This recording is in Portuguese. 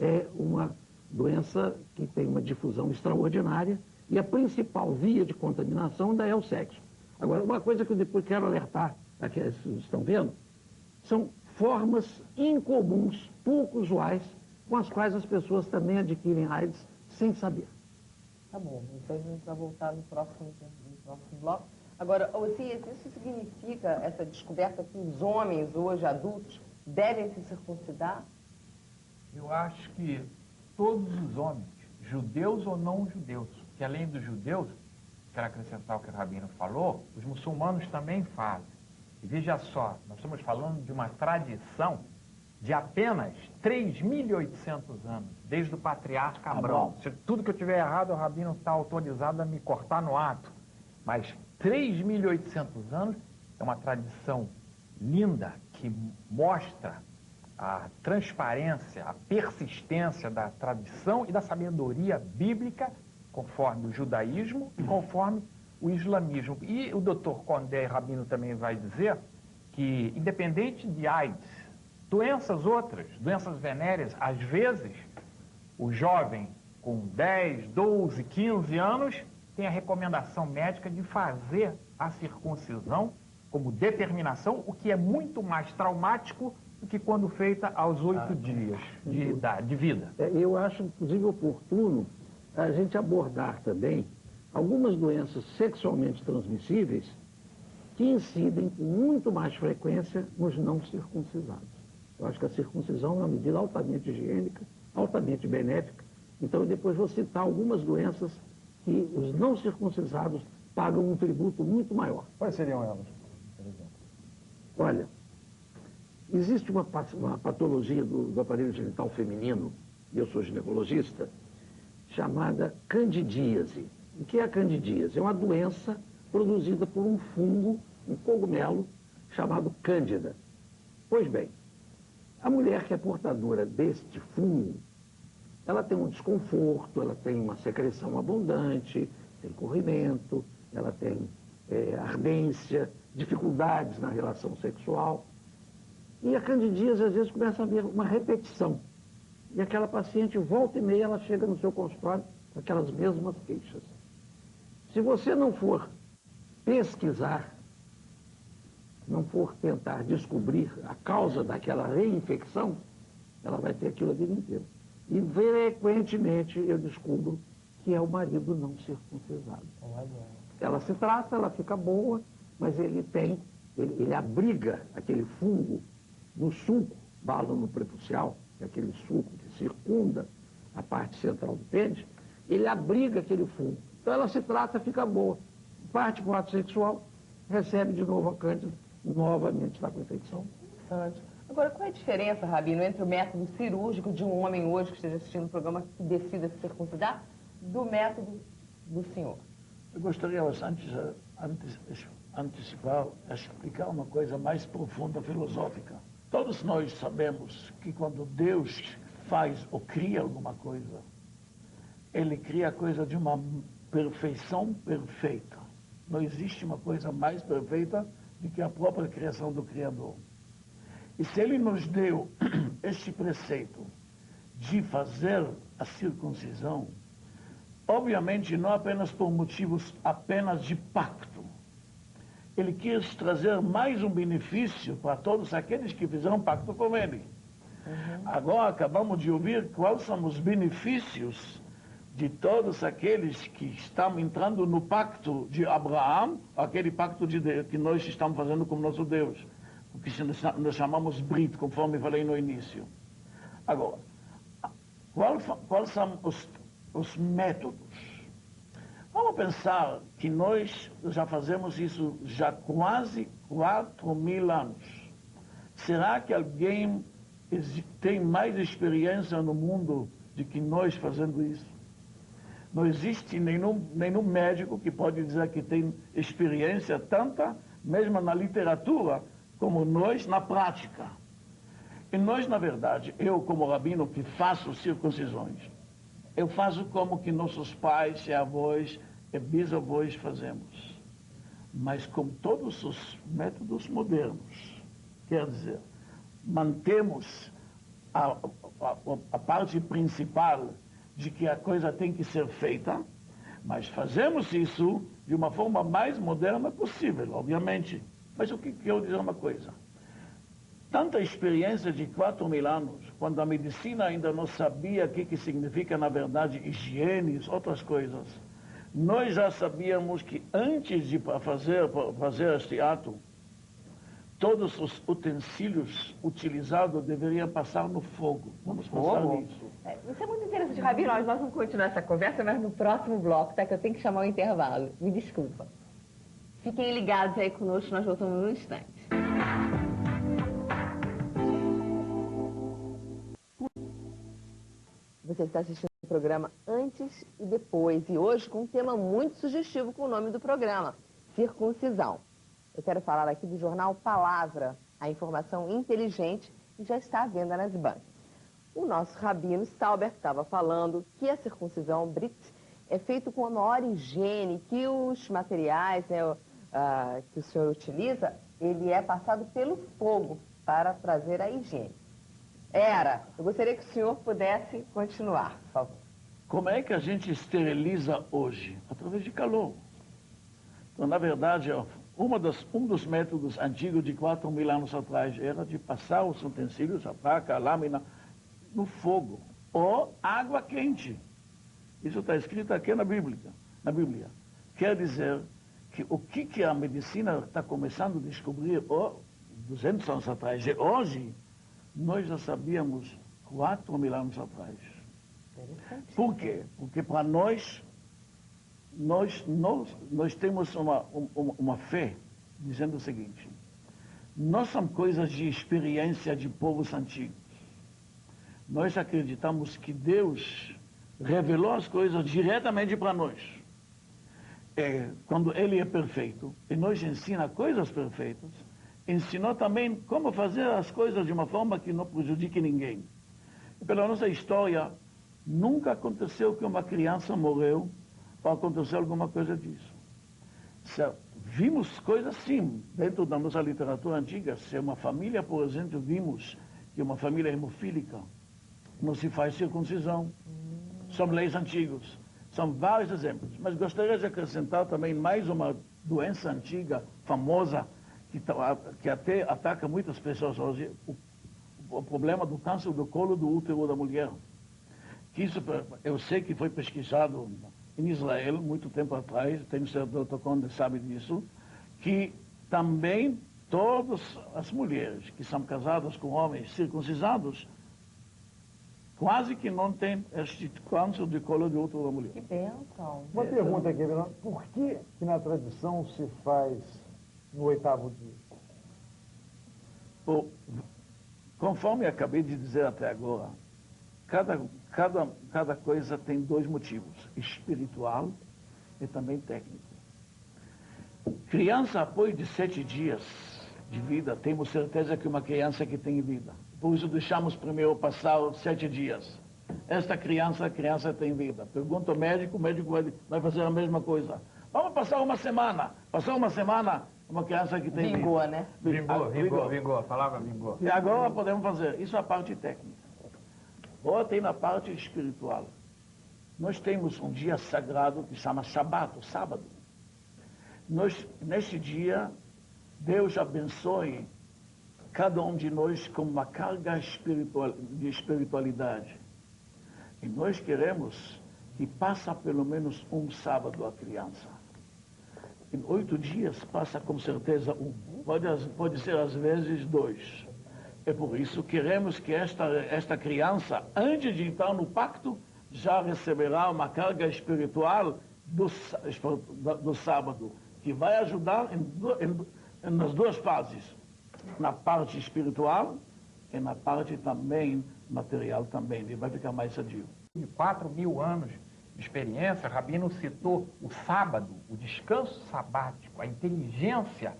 é uma doença que tem uma difusão extraordinária e a principal via de contaminação ainda é o sexo. Agora, uma coisa que eu depois quero alertar a que vocês estão vendo, são formas incomuns, pouco usuais, com as quais as pessoas também adquirem AIDS sem saber. Tá bom, então a gente vai voltar no próximo bloco. Agora, Osias, isso significa, essa descoberta, que os homens hoje, adultos, devem se circuncidar? Eu acho que todos os homens, judeus ou não judeus, que além dos judeus, quero acrescentar o que o Rabino falou, os muçulmanos também fazem. E veja só, nós estamos falando de uma tradição de apenas 3.800 anos, desde o patriarca Abraão. Se tudo que eu tiver errado, o Rabino está autorizado a me cortar no ato. Mas 3.800 anos é uma tradição linda que mostra a transparência, a persistência da tradição e da sabedoria bíblica, conforme o judaísmo e conforme o islamismo. E o Dr. Condé Rabino também vai dizer que, independente de AIDS, doenças outras, doenças venéreas, às vezes, o jovem com 10, 12, 15 anos tem a recomendação médica de fazer a circuncisão como determinação, o que é muito mais traumático do que quando feita aos 8 dias de vida. Eu acho, inclusive, oportuno a gente abordar também algumas doenças sexualmente transmissíveis que incidem com muito mais frequência nos não circuncisados. Eu acho que a circuncisão é uma medida altamente higiênica, altamente benéfica. Então, eu depois vou citar algumas doenças que os não circuncisados pagam um tributo muito maior. Quais seriam elas, por exemplo? Olha, existe uma patologia do aparelho genital feminino, e eu sou ginecologista, chamada candidíase. O que é a candidíase? É uma doença produzida por um fungo, um cogumelo, chamado cândida. Pois bem, a mulher que é portadora deste fungo, ela tem um desconforto, ela tem uma secreção abundante, tem corrimento, ela tem ardência, dificuldades na relação sexual. E a candidíase, às vezes, começa a haver uma repetição. E aquela paciente, volta e meia, ela chega no seu consultório com aquelas mesmas queixas. Se você não for pesquisar, não for tentar descobrir a causa daquela reinfecção, ela vai ter aquilo a vida inteira. E frequentemente eu descubro que é o marido não circuncisado. Ela se trata, ela fica boa, mas ele abriga aquele fungo no sulco bálano prepucial, que é aquele sulco que circunda a parte central do pênis, ele abriga aquele fungo. Então ela se trata, fica boa. Parte para o ato sexual, recebe de novo a cândida, novamente está com infecção. Agora, qual é a diferença, Rabino, entre o método cirúrgico de um homem hoje que esteja assistindo o programa que decida se circuncidar, do método do senhor? Eu gostaria bastante de antecipar, explicar uma coisa mais profunda, filosófica. Todos nós sabemos que quando Deus faz ou cria alguma coisa, Ele cria a coisa de uma perfeição perfeita. Não existe uma coisa mais perfeita do que a própria criação do Criador. E se Ele nos deu este preceito de fazer a circuncisão, obviamente não apenas por motivos apenas de pacto. Ele quis trazer mais um benefício para todos aqueles que fizeram pacto com Ele. Agora acabamos de ouvir quais são os benefícios de todos aqueles que estão entrando no pacto de Abraão, aquele pacto de Deus, que nós estamos fazendo com o nosso Deus, o que nós chamamos Brit, conforme falei no início. Agora, quais são os métodos? Vamos pensar que nós já fazemos isso já quase 4.000 anos. Será que alguém tem mais experiência no mundo do que nós fazendo isso? Não existe nenhum médico que pode dizer que tem experiência tanta, mesmo na literatura, como nós na prática. E nós, na verdade, eu como rabino que faço circuncisões, eu faço como que nossos pais e avós e bisavós fazemos. Mas com todos os métodos modernos. Quer dizer, mantemos a parte principal de que a coisa tem que ser feita, mas fazemos isso de uma forma mais moderna possível, obviamente. Mas o que eu dizer uma coisa? Tanta experiência de 4.000 anos, quando a medicina ainda não sabia o que significa, na verdade, higiene e outras coisas, nós já sabíamos que antes de fazer este ato, todos os utensílios utilizados deveriam passar no fogo. Vamos pensar nisso. Isso é muito interessante, Rabino. Nós vamos continuar essa conversa, mas no próximo bloco, tá? Que eu tenho que chamar o intervalo. Me desculpa. Fiquem ligados aí conosco, nós voltamos num instante. Você está assistindo o programa Antes e Depois, e hoje com um tema muito sugestivo com o nome do programa, circuncisão. Eu quero falar aqui do jornal Palavra, a informação inteligente que já está à venda nas bancas. O nosso rabino Sauber estava falando que a circuncisão Brit é feita com a maior higiene, que os materiais, né, que o senhor utiliza, ele é passado pelo fogo para trazer a higiene. Eu gostaria que o senhor pudesse continuar, por favor. Como é que a gente esteriliza hoje? Através de calor. Então, na verdade, um dos métodos antigos de 4.000 anos atrás era de passar os utensílios, a faca, a lâmina, no fogo ou água quente. Isso está escrito aqui na Bíblia. Quer dizer que o que a medicina está começando a descobrir 200 anos atrás e hoje, nós já sabíamos 4.000 anos atrás. Por quê? Porque para nós temos uma fé dizendo o seguinte: não são coisas de experiência de povos antigos. Nós acreditamos que Deus revelou as coisas diretamente para nós. Quando Ele é perfeito e nos ensina coisas perfeitas, ensinou também como fazer as coisas de uma forma que não prejudique ninguém. Pela nossa história, nunca aconteceu que uma criança morreu ou aconteceu alguma coisa disso. Vimos coisas sim, dentro da nossa literatura antiga. Se uma família, por exemplo, vimos que uma família hemofílica não se faz circuncisão. São leis antigas. São vários exemplos. Mas gostaria de acrescentar também mais uma doença antiga, famosa, que até ataca muitas pessoas hoje, o problema do câncer do colo do útero da mulher. Que isso, eu sei que foi pesquisado em Israel, muito tempo atrás, tem o Sr. Dr. Conde sabe disso, que também todas as mulheres que são casadas com homens circuncisados, quase que não tem este câncer de colo de útero da mulher. Que bênção. Uma pergunta aqui, Renato. Por que na tradição se faz no 8º dia? Conforme acabei de dizer até agora, cada coisa tem dois motivos, espiritual e também técnico. Criança, após de 7 dias de vida, temos certeza que uma criança que tem vida. Por isso deixamos primeiro passar os 7 dias. Esta criança tem vida. Pergunta ao médico, o médico vai fazer a mesma coisa. Vamos passar uma semana. Passar uma semana, uma criança que tem Vingou, vida. né? Vingou, a palavra vingou. E agora podemos fazer. Isso é a parte técnica. Agora tem na parte espiritual. Nós temos um dia sagrado que se chama Shabat, o sábado. Neste dia, Deus abençoe cada um de nós com uma carga de espiritualidade. E nós queremos que passe pelo menos um sábado a criança. Em 8 dias passa com certeza um. Pode ser às vezes 2. É por isso que queremos que esta criança, antes de entrar no pacto, já receberá uma carga espiritual do sábado, que vai ajudar nas duas fases, na parte espiritual e na parte também material também. Ele vai ficar mais sadio. 4.000 anos de experiência, Rabino citou o sábado, o descanso sabático, a inteligência